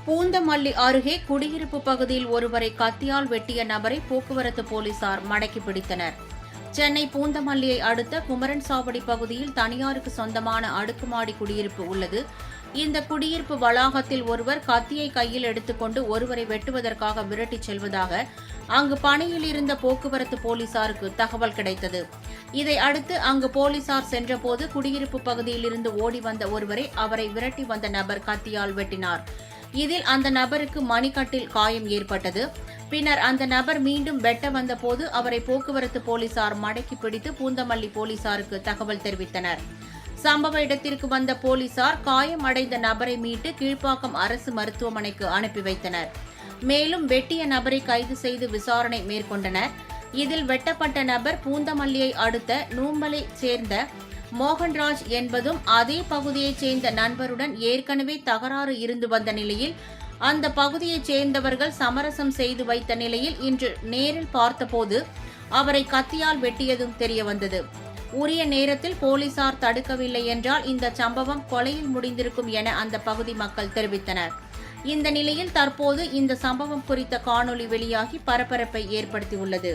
பூந்தமல்லி அருகே குடியிருப்பு பகுதியில் ஒருவரை கத்தியால் வெட்டிய நபரை போக்குவரத்து போலீசார் மடக்கி பிடித்தனர். சென்னை பூந்தமல்லியை அடுத்த குமரன் சாவடி பகுதியில் தனியாருக்கு சொந்தமான அடுக்குமாடி குடியிருப்பு உள்ளது. இந்த குடியிருப்பு வளாகத்தில் ஒருவர் கத்தியை கையில் எடுத்துக்கொண்டு ஒருவரை வெட்டுவதற்காக விரட்டிச் செல்வதாக அங்கு பணியில் இருந்த போக்குவரத்து போலீசாருக்கு தகவல் கிடைத்தது. இதை அடுத்து அங்கு போலீசார் சென்றபோது குடியிருப்பு பகுதியில் இருந்து ஓடி வந்த ஒருவரை அவரை விரட்டி வந்த நபர் கத்தியால் வெட்டினார். இதில் அந்த நபருக்கு மணிக்கட்டில் காயம் ஏற்பட்டது. பின்னர் அந்த நபர் மீண்டும் வெட்ட வந்தபோது அவரை போக்குவரத்து போலீசார் மடக்கி பிடித்து பூந்தமல்லி போலீசாருக்கு தகவல் தெரிவித்தனர். சம்பவ இடத்திற்கு வந்த போலீசார் காயம் அடைந்த நபரை மீட்டு கீழ்ப்பாக்கம் அரசு மருத்துவமனைக்கு அனுப்பி வைத்தனர். மேலும் வெட்டிய நபரை கைது செய்து விசாரணை மேற்கொண்டனர். இதில் வெட்டப்பட்ட நபர் பூந்தமல்லியை அடுத்த நூம்பலை சேர்ந்த மோகன்ராஜ் என்பதும் அதே பகுதியைச் சேர்ந்த நண்பருடன் ஏற்கனவே தகராறு இருந்து வந்த நிலையில் அந்த பகுதியைச் சேர்ந்தவர்கள் சமரசம் செய்து வைத்த நிலையில் இன்று நேரில் பார்த்தபோது அவரை கத்தியால் வெட்டியதும் தெரியவந்தது. உரிய நேரத்தில் போலீசார் தடுக்கவில்லை என்றால் இந்த சம்பவம் கொலையில் முடிந்திருக்கும் என அந்த பகுதி மக்கள் தெரிவித்தனர். இந்த நிலையில் தற்போது இந்த சம்பவம் குறித்த காணொலி வெளியாகி பரபரப்பை ஏற்படுத்தியுள்ளது.